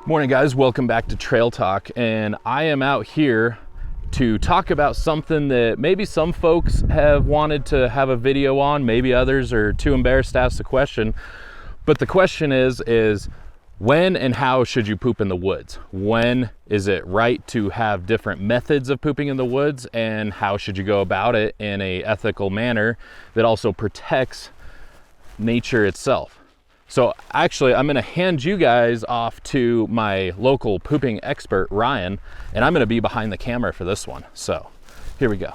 Morning guys, welcome back to Trail Talk, and I am out here to talk about something that maybe some folks have wanted to have a video on, maybe others are too embarrassed to ask the question. But the question is when and how should you poop in the woods? When is it right to have different methods of pooping in the woods, and how should you go about it in a ethical manner that also protects nature itself? So actually, I'm gonna hand you guys off to my local pooping expert, Ryan, and I'm gonna be behind the camera for this one. So here we go.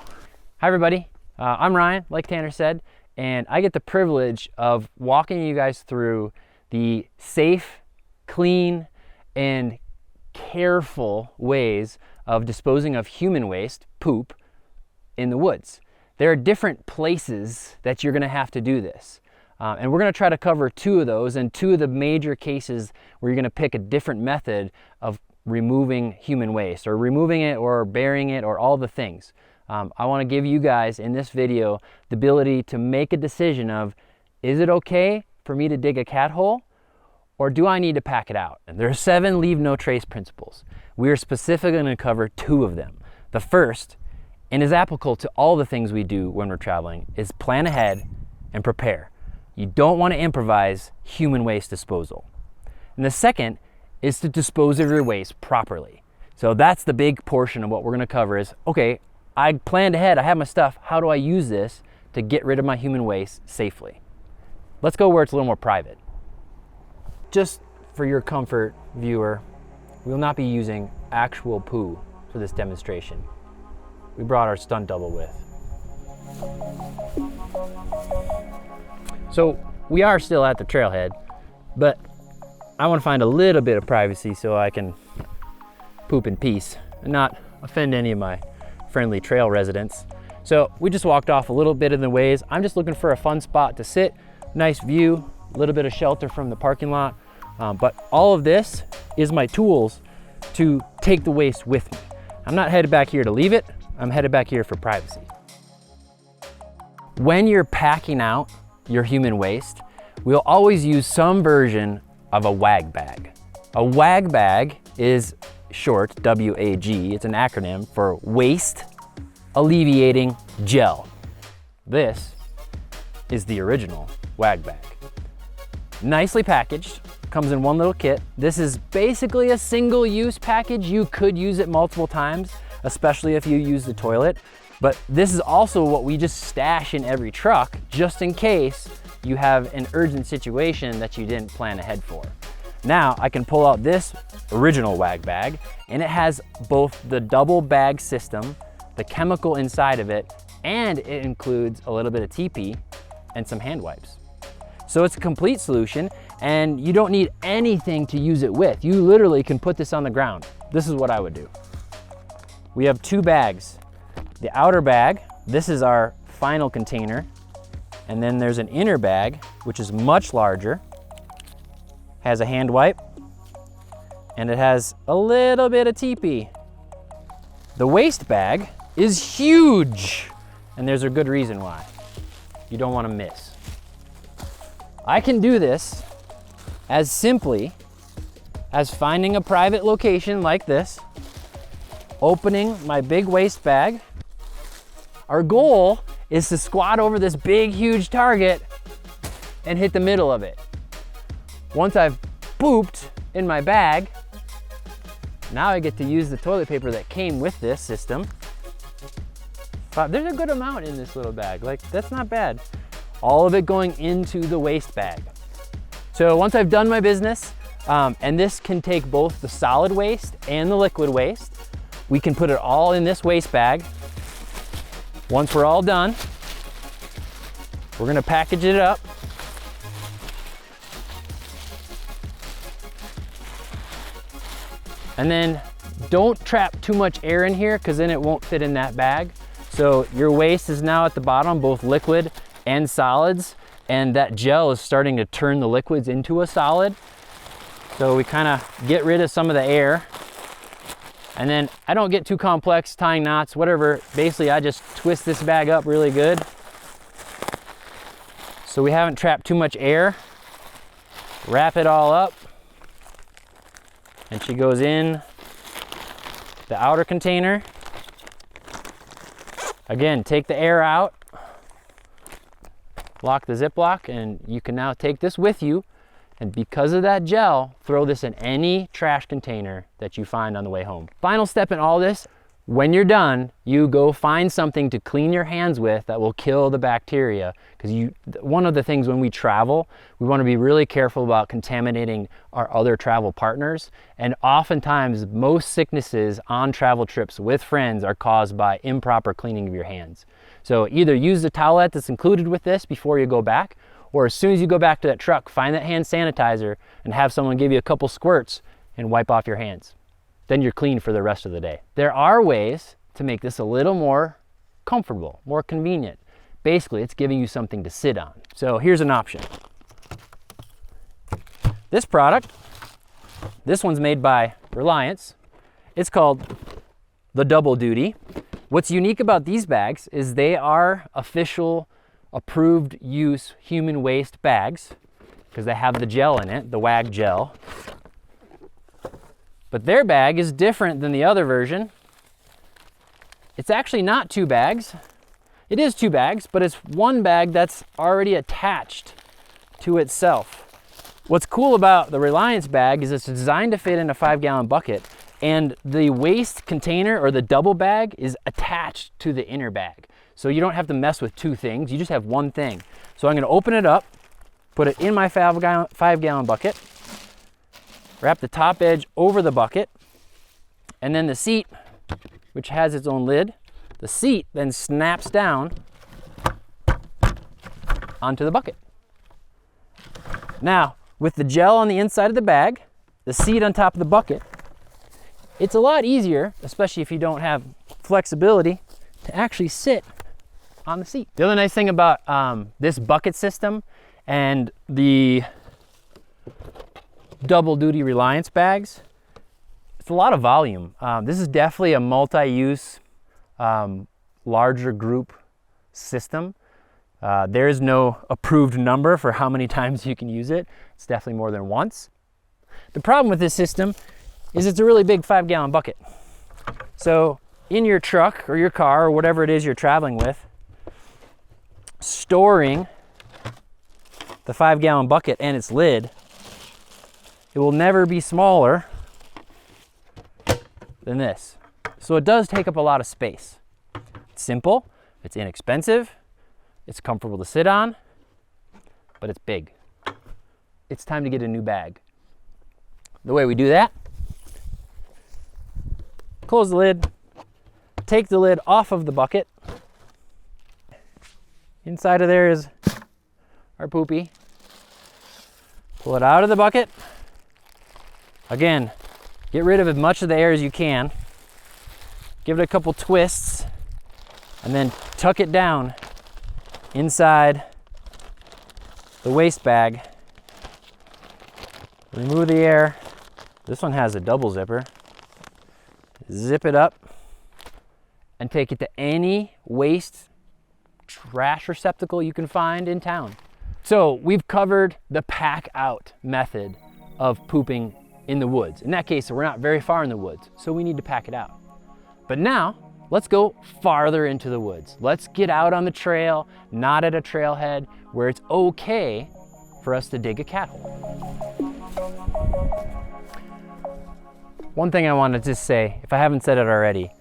Hi everybody, I'm Ryan, like Tanner said, and I get the privilege of walking you guys through the safe, clean, and careful ways of disposing of human waste, poop, in the woods. There are different places that you're gonna have to do this. And we're going to try to cover two of those, and two of the major cases where you're going to pick a different method of removing human waste, or removing it, or burying it, or all the things. I want to give you guys in this video the ability to make a decision of, is it okay for me to dig a cat hole, or do I need to pack it out? And there are 7 leave no trace principles. We are specifically going to cover 2 of them. The first, and is applicable to all the things we do when we're traveling, is plan ahead and prepare. You don't want to improvise human waste disposal. And the second is to dispose of your waste properly. So that's the big portion of what we're going to cover is, okay, I planned ahead, I have my stuff, how do I use this to get rid of my human waste safely? Let's go where it's a little more private. Just for your comfort, viewer, we will not be using actual poo for this demonstration. We brought our stunt double with. So we are still at the trailhead, but I want to find a little bit of privacy so I can poop in peace and not offend any of my friendly trail residents. So we just walked off a little bit of the ways. I'm just looking for a fun spot to sit, nice view, a little bit of shelter from the parking lot. But all of this is my tools to take the waste with me. I'm not headed back here to leave it. I'm headed back here for privacy. When you're packing out your human waste, we'll always use some version of a Wag Bag. A Wag Bag is short, W-A-G, it's an acronym for Waste Alleviating Gel. This is the original Wag Bag. Nicely packaged, comes in one little kit. This is basically a single-use package. You could use it multiple times, especially if you use the toilet. But this is also what we just stash in every truck, just in case you have an urgent situation that you didn't plan ahead for. Now I can pull out this original Wag Bag, and it has both the double bag system, the chemical inside of it, and it includes a little bit of TP and some hand wipes. So it's a complete solution, and you don't need anything to use it with. You literally can put this on the ground. This is what I would do. We have 2 bags. The outer bag, this is our final container. And then there's an inner bag, which is much larger, has a hand wipe, and it has a little bit of TP. The waste bag is huge, and there's a good reason why. You don't want to miss. I can do this as simply as finding a private location like this, opening my big waste bag. Our goal is to squat over this big, huge target and hit the middle of it. Once I've pooped in my bag, now I get to use the toilet paper that came with this system. There's a good amount in this little bag, like that's not bad. All of it going into the waste bag. So once I've done my business, and this can take both the solid waste and the liquid waste, we can put it all in this waste bag. Once we're all done, we're gonna package it up. And then don't trap too much air in here, because then it won't fit in that bag. So your waste is now at the bottom, both liquid and solids, and that gel is starting to turn the liquids into a solid. So we kind of get rid of some of the air. And then I don't get too complex tying knots, whatever. Basically, I just twist this bag up really good, so we haven't trapped too much air. Wrap it all up and she goes in the outer container. Again, take the air out, lock the Ziploc, and you can now take this with you, and because of that gel, throw this in any trash container that you find on the way home. Final step in all this, when you're done, you go find something to clean your hands with that will kill the bacteria, because one of the things when we travel, we want to be really careful about contaminating our other travel partners, and oftentimes most sicknesses on travel trips with friends are caused by improper cleaning of your hands. So either use the towelette that's included with this before you go back, or as soon as you go back to that truck, find that hand sanitizer and have someone give you a couple squirts and wipe off your hands. Then you're clean for the rest of the day. There are ways to make this a little more comfortable, more convenient. Basically, it's giving you something to sit on. So here's an option. This product, this one's made by Reliance. It's called the Double Duty. What's unique about these bags is they are official approved use human waste bags because they have the gel in it, the Wag gel. But their bag is different than the other version. It's actually not 2 bags. It is 2 bags, but it's 1 bag that's already attached to itself. What's cool about the Reliance bag is it's designed to fit in a 5-gallon bucket, and the waste container or the double bag is attached to the inner bag. So you don't have to mess with 2 things, you just have 1 thing. So I'm gonna open it up, put it in my 5-gallon bucket, wrap the top edge over the bucket, and then the seat, which has its own lid, the seat then snaps down onto the bucket. Now, with the gel on the inside of the bag, the seat on top of the bucket, it's a lot easier, especially if you don't have flexibility, to actually sit on the seat. The other nice thing about this bucket system and the Double Duty Reliance bags, it's a lot of volume. This is definitely a multi-use, larger group system. There is no approved number for how many times you can use it. It's definitely more than once. The problem with this system is it's a really big 5-gallon bucket. So in your truck or your car or whatever it is you're traveling with, storing the 5-gallon bucket and its lid, it will never be smaller than this. So it does take up a lot of space. It's simple, it's inexpensive, it's comfortable to sit on, but it's big. It's time to get a new bag. The way we do that, close the lid, take the lid off of the bucket. Inside of there is our poopy. Pull it out of the bucket. Again, get rid of as much of the air as you can. Give it a couple twists and then tuck it down inside the waste bag. Remove the air. This one has a double zipper. Zip it up and take it to any waste trash receptacle you can find in town. So we've covered the pack out method of pooping in the woods. In that case, we're not very far in the woods, so we need to pack it out. But now, let's go farther into the woods. Let's get out on the trail, not at a trailhead, where it's okay for us to dig a cat hole. One thing I wanted to say, if I haven't said it already,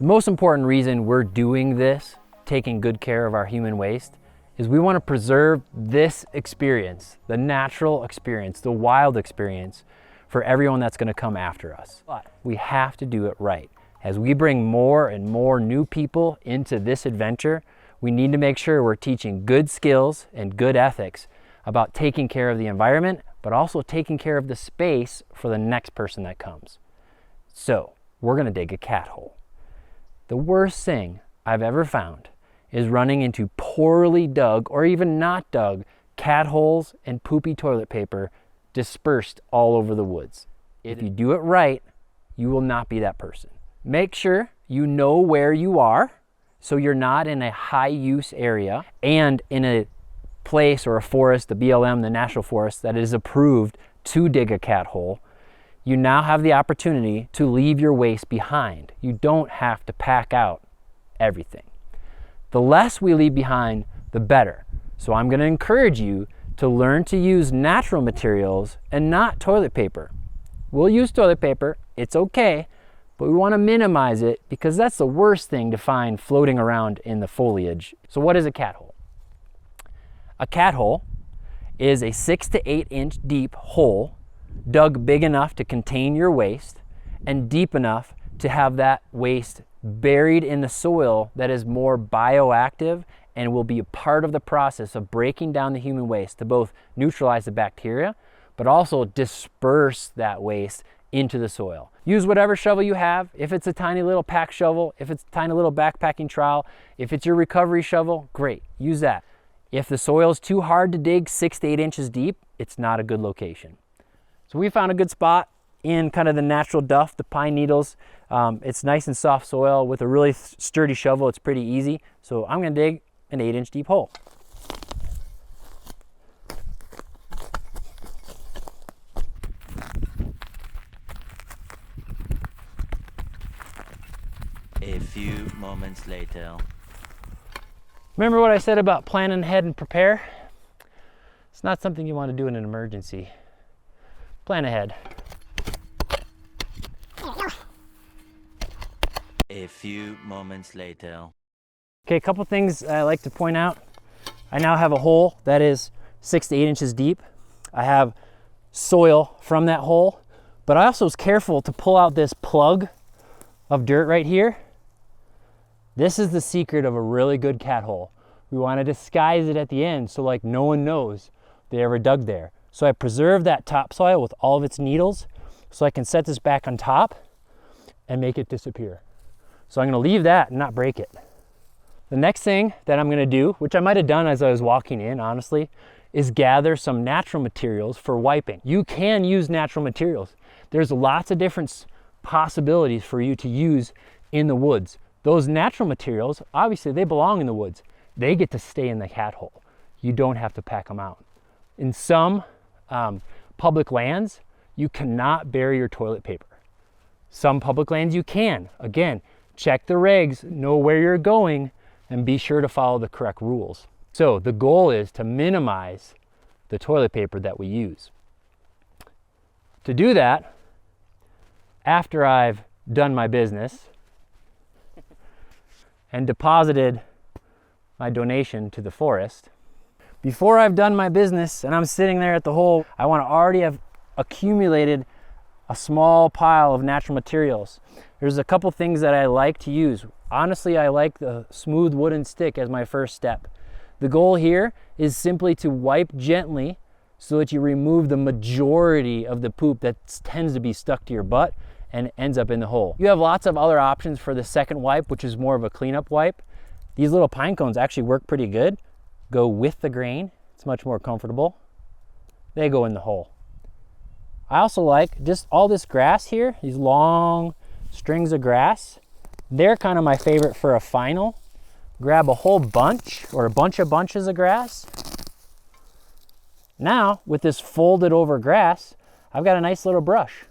the most important reason we're doing this, taking good care of our human waste, is we want to preserve this experience, the natural experience, the wild experience, for everyone that's going to come after us. But we have to do it right. As we bring more and more new people into this adventure, we need to make sure we're teaching good skills and good ethics about taking care of the environment, but also taking care of the space for the next person that comes. So we're going to dig a cat hole. The worst thing I've ever found is running into poorly dug or even not dug cat holes and poopy toilet paper dispersed all over the woods. If you do it right, you will not be that person. Make sure you know where you are so you're not in a high use area and in a place or a forest, the BLM, the National Forest, that is approved to dig a cat hole. you now have the opportunity to leave your waste behind. You don't have to pack out everything. The less we leave behind, the better. So I'm going to encourage you to learn to use natural materials and not toilet paper. We'll use toilet paper, it's okay, but we want to minimize it because that's the worst thing to find floating around in the foliage. So what is a cat hole? A cat hole is a 6 to 8 inch deep hole dug big enough to contain your waste and deep enough to have that waste buried in the soil that is more bioactive and will be a part of the process of breaking down the human waste to both neutralize the bacteria, but also disperse that waste into the soil. Use whatever shovel you have. If it's a tiny little pack shovel, if it's a tiny little backpacking trowel, if it's your recovery shovel, great, use that. If the soil is too hard to dig 6 to 8 inches deep, it's not a good location. So we found a good spot in kind of the natural duff, the pine needles. It's nice and soft soil with a really sturdy shovel. It's pretty easy. So I'm gonna dig an 8 inch deep hole. A few moments later. Remember what I said about plan ahead and prepare? It's not something you want to do in an emergency. Plan ahead. A few moments later. Okay, a couple things I like to point out. I now have a hole that is 6 to 8 inches deep. I have soil from that hole, but I also was careful to pull out this plug of dirt right here. This is the secret of a really good cat hole. We want to disguise it at the end so like no one knows they ever dug there. So I preserved that topsoil with all of its needles so I can set this back on top and make it disappear. So I'm going to leave that and not break it. The next thing that I'm going to do, which I might have done as I was walking in, honestly, is gather some natural materials for wiping. You can use natural materials. There's lots of different possibilities for you to use in the woods. Those natural materials, obviously they belong in the woods. They get to stay in the cat hole. You don't have to pack them out. In some public lands, you cannot bury your toilet paper. Some public lands you can. Again, check the regs, know where you're going, and be sure to follow the correct rules. So the goal is to minimize the toilet paper that we use. To do that, after I've done my business and deposited my donation to the forest, before I've done my business and I'm sitting there at the hole, I want to already have accumulated a small pile of natural materials. There's a couple things that I like to use. Honestly, I like the smooth wooden stick as my first step. The goal here is simply to wipe gently so that you remove the majority of the poop that tends to be stuck to your butt and ends up in the hole. You have lots of other options for the second wipe, which is more of a cleanup wipe. These little pine cones actually work pretty good. Go with the grain, it's much more comfortable. They go in the hole. I also like just all this grass here, these long strings of grass. They're kind of my favorite for a final. Grab a whole bunch or a bunch of bunches of grass. Now, with this folded over grass, I've got a nice little brush.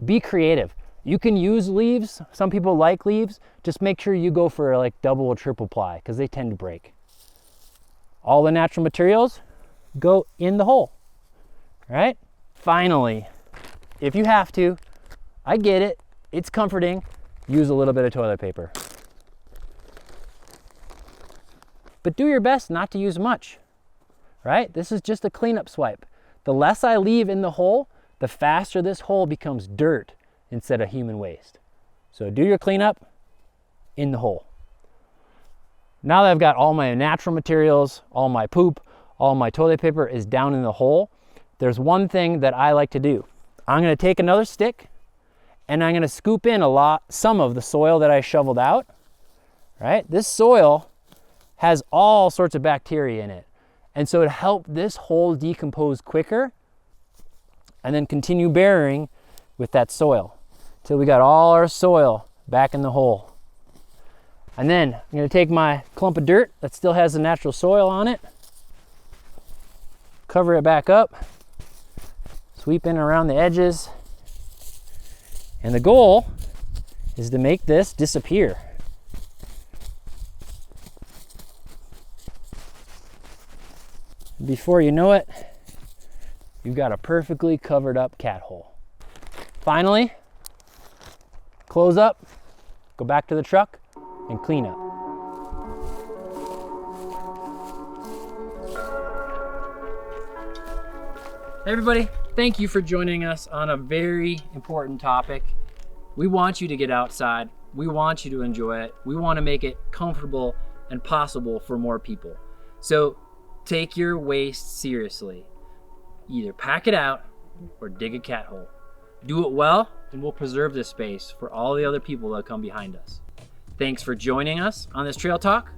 Be creative. You can use leaves. Some people like leaves. Just make sure you go for like double or triple ply because they tend to break. All the natural materials go in the hole, right? Finally, if you have to, I get it, it's comforting, use a little bit of toilet paper. But do your best not to use much, right? This is just a cleanup swipe. The less I leave in the hole, the faster this hole becomes dirt instead of human waste. So do your cleanup in the hole. Now that I've got all my natural materials, all my poop, all my toilet paper is down in the hole, there's one thing that I like to do. I'm gonna take another stick and I'm gonna scoop in some of the soil that I shoveled out, right? This soil has all sorts of bacteria in it. And so to help this hole decompose quicker and then continue burying with that soil till we got all our soil back in the hole. And then I'm gonna take my clump of dirt that still has the natural soil on it, cover it back up, sweep in around the edges, And the goal is to make this disappear. Before you know it, you've got a perfectly covered up cat hole. Finally, close up, go back to the truck, and clean up. Hey everybody, thank you for joining us on a very important topic. We want you to get outside. We want you to enjoy it. We want to make it comfortable and possible for more people. So take your waste seriously. Either pack it out or dig a cat hole. Do it well, and we'll preserve this space for all the other people that come behind us. Thanks for joining us on this trail talk.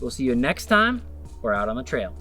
We'll see you next time or out on the trail.